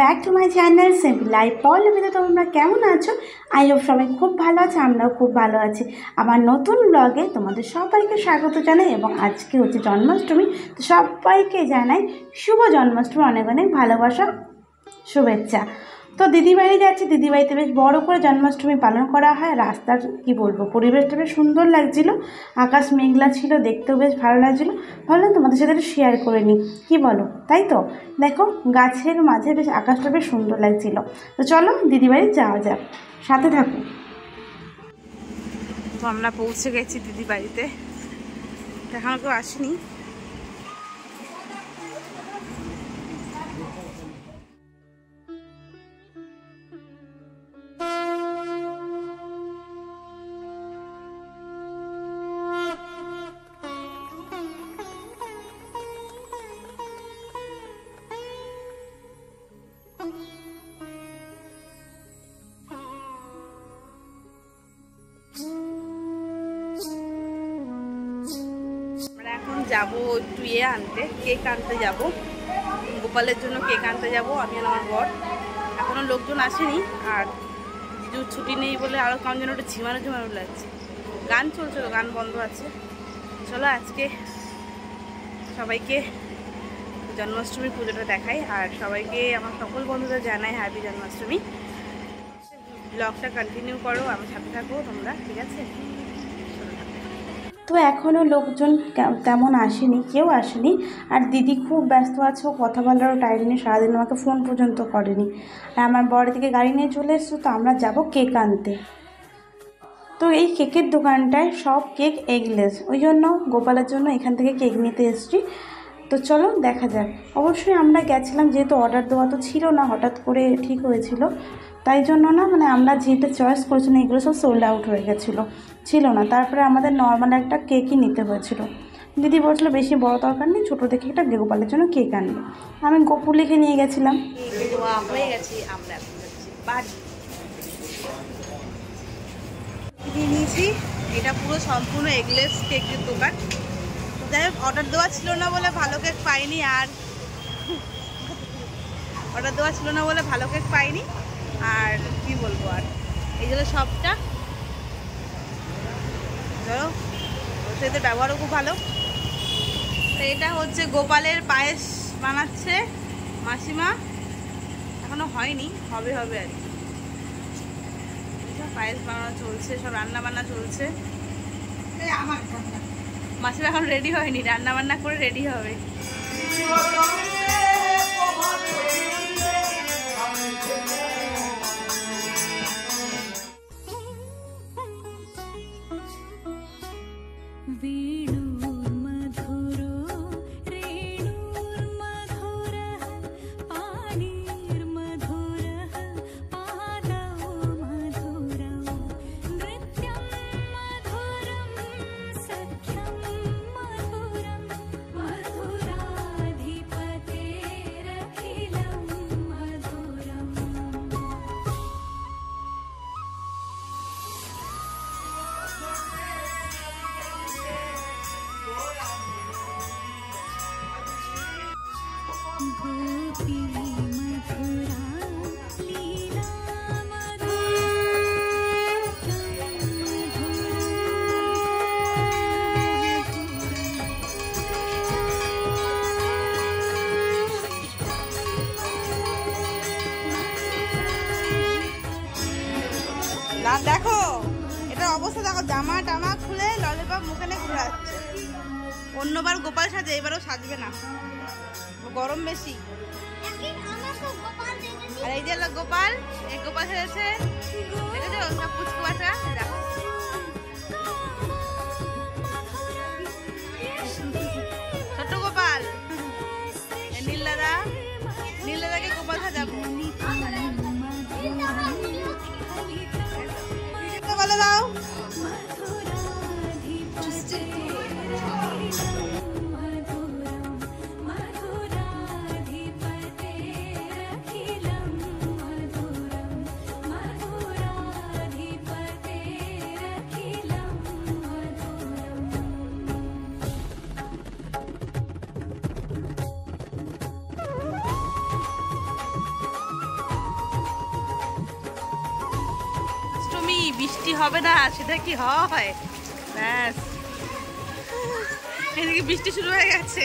Back to my channel simple life পল্লবীতে। তোমরা কেমন আছো? আই হোপ সবাই খুব ভালো আছে, আমরাও খুব ভালো আছি। আমার নতুন ব্লগে তোমাদের সবাইকে স্বাগত জানাই এবং আজকে হচ্ছে জন্মাষ্টমী, তো সবাইকে জানাই শুভ জন্মাষ্টমী, অনেক অনেক ভালোবাসা, শুভেচ্ছা। তো দিদিবাড়ি যাচ্ছি, দিদিবাড়িতে বেশ বড় করে জন্মাষ্টমী পালন করা হয়। রাস্তার কি বলবো, পরিবেশটা বেশ সুন্দর লাগছিল, আকাশ মেঘলা ছিল, দেখতেও বেশ ভালো লাগছিলো। ভাবলাম তোমাদের সাথে একটু শেয়ার করে নিই, কী বলো? তাই তো দেখো, গাছের মাঝে বেশ আকাশটা বেশ সুন্দর লাগছিল। তো চলো দিদিবাড়ি যাওয়া যাক, সাথে থাকো। তো আমরা পৌঁছে গেছি দিদিবাড়িতে, এখনো কেউ আসেনি। এখন যাবো একটু আনতে, কেক আনতে যাব, গোপালের জন্য কেক আনতে যাব আমি আর আমার বর। এখনো লোকজন আসেনি, আর জিজুর ছুটি নেই বলে আরও কেমন যেন ওটা ঝিমানো ঝিমানো লাগছে। গান চলছিল, গান বন্ধ আছে। চলো আজকে সবাইকে জন্মাষ্টমীর পুজোটা দেখাই, আর সবাইকে আমার সকল বন্ধুদের জানাই হ্যাপি জন্মাষ্টমী। ব্লগটা কন্টিনিউ করো, আমার সাথে থাকো তোমরা, ঠিক আছে? তো এখনও লোকজন তেমন আসেনি, কেউ আসেনি। আর দিদি খুব ব্যস্ত আছে, ও কথা বলারও টাইম নেই, সারাদিন আমাকে ফোন পর্যন্ত করেনি। আর আমার বড় দিকে গাড়ি নিয়ে চলে এসছো, তো আমরা যাব কেক আনতে। তো এই কেকের দোকানটায় সব কেক এগলেস, ওই জন্য গোপালের জন্য এখান থেকে কেক নিতে এসেছি। তো চলো দেখা যাক। অবশ্যই আমরা গেছিলাম, যেহেতু অর্ডার দেওয়া তো ছিল না, হঠাৎ করে ঠিক হয়েছিল, তাই জন্য না, মানে আমরা যেটা চয়েস করেছিলাম এগুলো সব সোল্ড আউট হয়ে গেছিলো, ছিল না। তারপরে আমাদের নর্মাল একটা কেকই নিতে হয়েছিল। দিদি বলছিল বেশি বড় দরকার নেই, ছোটো দেখে একটা গোপালের জন্য কেক আনবে। আমি গোপু লিখে নিয়ে গেছিলাম। হয়ে গেছি, আমরা নিয়ে নিয়েছি। এটা পুরো সম্পূর্ণ এগলেস কেকের দোকান। যাই হোক, অর্ডার দেওয়া ছিল না বলে ভালো কেক পাইনি, আর অর্ডার দেওয়া ছিল না বলে ভালো কেক পাইনি। আর কি বলবো, আর এই জন্য সবটা ধরো, সেদের ব্যবহারও খুব ভালো। তো এটা হচ্ছে গোপালের পায়েস বানাচ্ছে মাসিমা, এখনো হয়নি, হবে হবে আর কি। পায়েস বানানো চলছে, সব রান্না বান্না চলছে। মাসিমা এখন রেডি হয়নি, রান্না বান্না করে রেডি হবে। দেখো এটার অবস্থা, দেখো জামা টামা খুলে ললিপপ মুখে নিয়ে ঘুরে আসছে। অন্যবার গোপাল সাজে, এবারও সাজবে না, গরম বেশি। আর এই যে গোপাল, এই গোপাল সেজেছে, দেখেছো সব পুচকু বাচ্চা। দেখো ছোট্ট গোপাল, নীল দাদাকে গোপাল সাজাবো। বলে দাও বৃষ্টি হবে না সেটা কি হয়? ব্যাস, এদিকে বৃষ্টি শুরু হয়ে গেছে।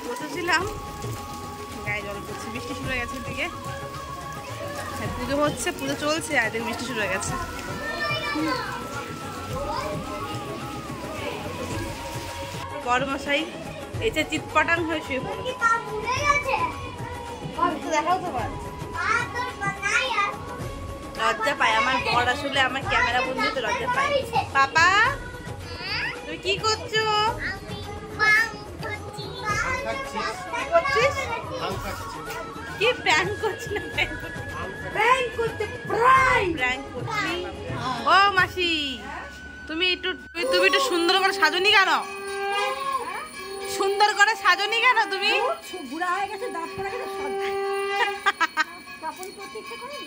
বসেছিলাম, গায়ে জল পড়ছে, বৃষ্টি শুরু হয়ে গেছে। এদিকে পুজো হচ্ছে, পুজো চলছে, আর এদিকে বৃষ্টি শুরু হয়ে গেছে। বড় মশাই এসে চিৎপটাং হয়ে শুয়ে পড়ে। দেখাও তো লজ্জা পায় আমার বর, আসলে আমার ক্যামেরা বন্ধু তো লজ্জা পায়। পাপা তুই কি করছো? কি প্র্যাঙ্ক করছিস? না প্র্যাঙ্ক করতে প্র্যাঙ্ক করছি। ও মাসি, তুমি একটু সুন্দর করে সাজনি কেন? সুন্দর করে সাজনি কেন তুমি? বুড়া হয়ে গেছে, দাঁত পড়ে গেছে, কাপড় পরতে ইচ্ছে করে।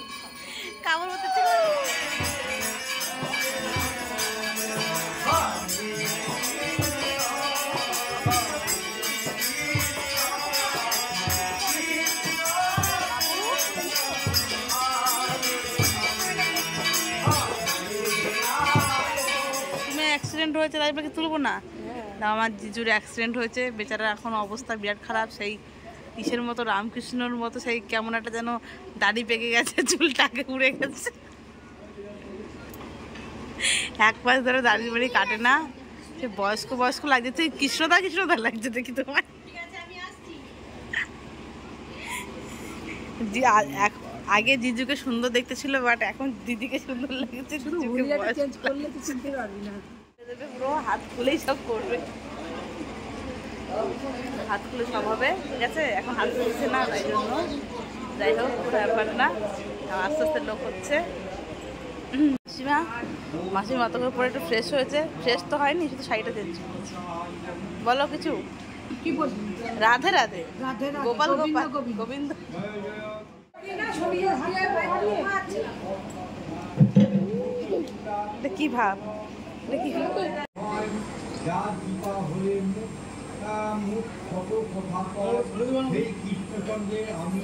অ্যাক্সিডেন্ট হয়েছে, তাই বাকি তুলবো না? আমার জিজুর অ্যাক্সিডেন্ট হয়েছে, বেচারা এখন অবস্থা বিরাট খারাপ। সেই কিসের মতো, রামকৃষ্ণর মতো, সেই কেমন একটা যেন দাড়ি পেকে গেছে, চুলটাকে উড়ে গেছে। এক মাস ধরে দাড়ি বাড়ি কাটে না, সে বয়স্ক লাগছে। তুই কৃষ্ণদা লাগছে দেখি তোমার। আগে জিজুকে সুন্দর দেখতে ছিল, বাট এখন দিদিকে সুন্দর লাগছে। পুরো হাত খুলেই সব করবে, হাত খুলে সব হবে, ঠিক আছে? এখন হাত খুলছে না, তাই জন্য। যাই হোক, ব্যাপার না, আস্তে আস্তে লোক হচ্ছে। মাসির মতো করে পরে একটু ফ্রেশ হয়েছে। ফ্রেশ তো হয়নি, শুধু শাড়িটা চেঞ্জ করেছে। বলো কিছু। কি বলবো? রাধে রাধে, গোপাল গোপাল গোবিন্দ। কি ভাব, কি আমি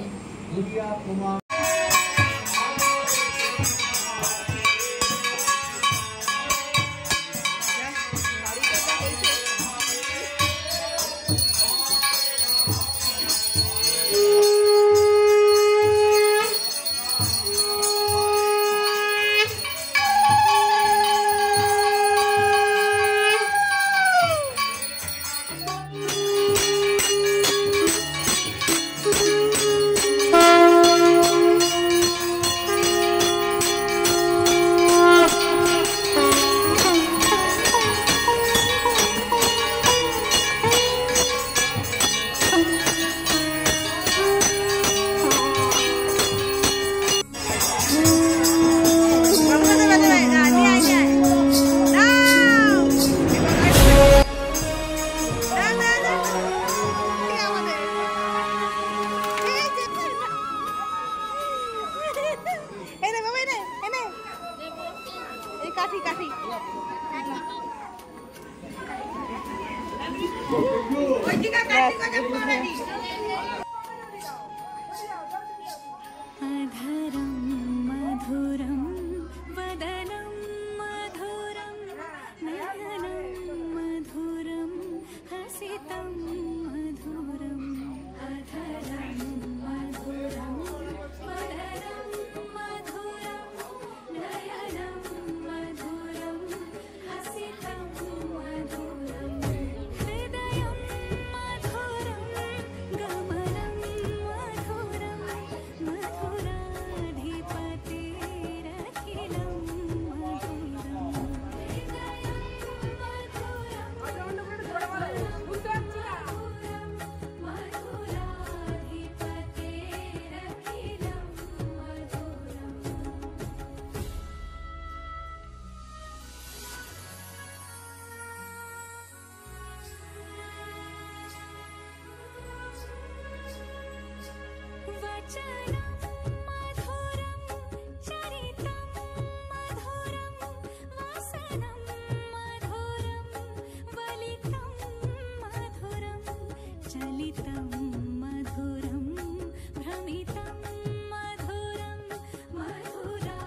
मधुरं भ्रमितं मधुरं मधुरा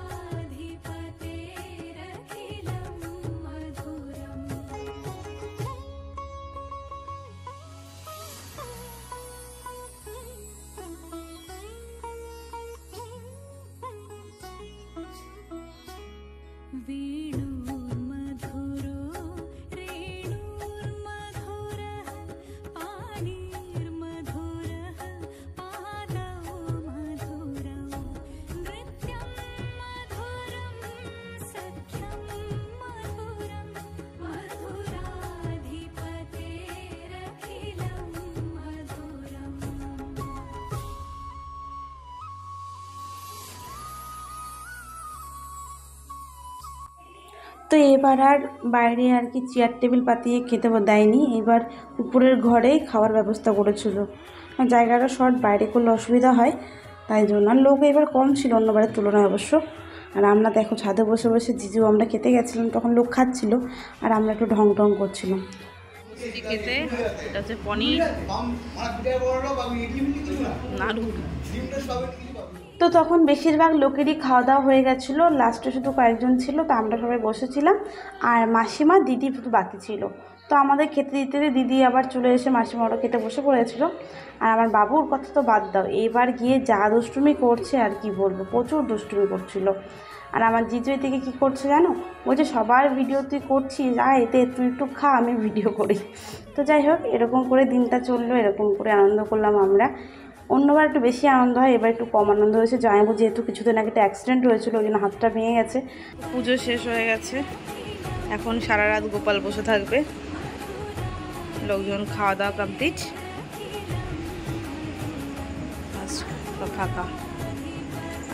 তো এবার আর বাইরে আর কি চেয়ার টেবিল পাতিয়ে খেতে দেয়নি, এবার উপরের ঘরেই খাওয়ার ব্যবস্থা করেছিল। জায়গাটা শর্ট, বাইরে করলে অসুবিধা হয়, তাই জন্য। আর লোক এবার কম ছিল অন্যবারের তুলনায় অবশ্য। আর আমরা দেখো ছাদে বসে বসে জিজু আমরা খেতে গেছিলাম, তখন লোক খাচ্ছিল আর আমরা একটু ঢং ঢং করছিলাম। খেতে এটা হচ্ছে পনির, নাড়ু। তো তখন বেশিরভাগ লোকেরই খাওয়া দাওয়া হয়ে গেছিলো, লাস্টে শুধু কয়েকজন ছিল, তো আমরা সবাই বসেছিলাম আর মাসিমা দিদি শুধু বাকি ছিল। তো আমাদের খেতে দিতে দিদি আবার চলে এসে মাসিমারও খেতে বসে পড়েছিল। আর আমার বাবুর কথা তো বাদ দাও, এবার গিয়ে যা দুষ্টুমি করছে আর কি বলবো, প্রচুর দুষ্টুমি করছিল। আর আমার জিজু এদিকে কী করছে জানো, বলছে সবার ভিডিও তুই করছিস, এতে তুই একটু খা, আমি ভিডিও করি। তো যাই হোক, এরকম করে দিনটা চললো, এরকম করে আনন্দ করলাম আমরা। অন্যবার একটু বেশি আনন্দ হয়, এবার একটু কম আনন্দ হয়েছে। জামাইবু যেহেতু কিছুদিন আগে একটা অ্যাক্সিডেন্ট হয়েছিল, ওই জন্য হাতটা ভেঙে গেছে। পুজো শেষ হয়ে গেছে, এখন সারা রাত গোপাল বসে থাকবে। লোকজন খাওয়া দাওয়া কমপ্লিট, ফাঁকা।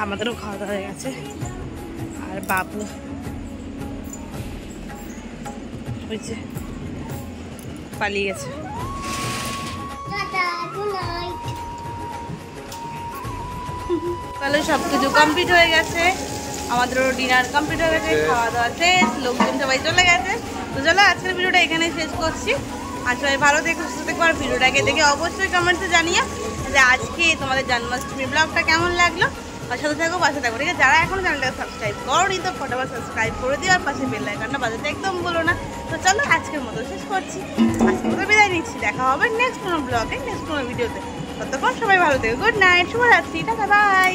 আমাদেরও খাওয়া দাওয়া হয়ে গেছে। আর বাবু হয়েছে পালিয়ে গেছে। তাহলে সব কিছু কমপ্লিট হয়ে গেছে, আমাদেরও ডিনার কমপ্লিট হয়ে গেছে, খাওয়া দাওয়া শেষ, লোকজন সবাই চলে গেছে। তো চলো আজকের ভিডিওটা এখানে শেষ করছি। আর সবাই ভালো দেখো, সুস্থ দেখো। আর ভিডিওটাকে দেখে অবশ্যই কমেন্টসে জানিও যে আজকে তোমাদের জন্মাষ্টমী ব্লগটা কেমন লাগলো। আর সাথে থাকো, পাশে থাকো, ঠিক আছে? যারা এখন চ্যানেলটাকে সাবস্ক্রাইব করোনি তো ফটোফট সাবস্ক্রাইব করে দিও, আর পাশে বেল আইকনটা বাজাতে একদম বলো না। তো চলো আজকের মতো শেষ করছি, আজকের মতো বিদায় নিচ্ছি। দেখা হবে নেক্সট কোনো ব্লগে, নেক্সট কোনো ভিডিওতে। ততক্ষণ সবাই ভালো থেকো, গুড নাইট, শুভরাত্রি, টাটা, বাই।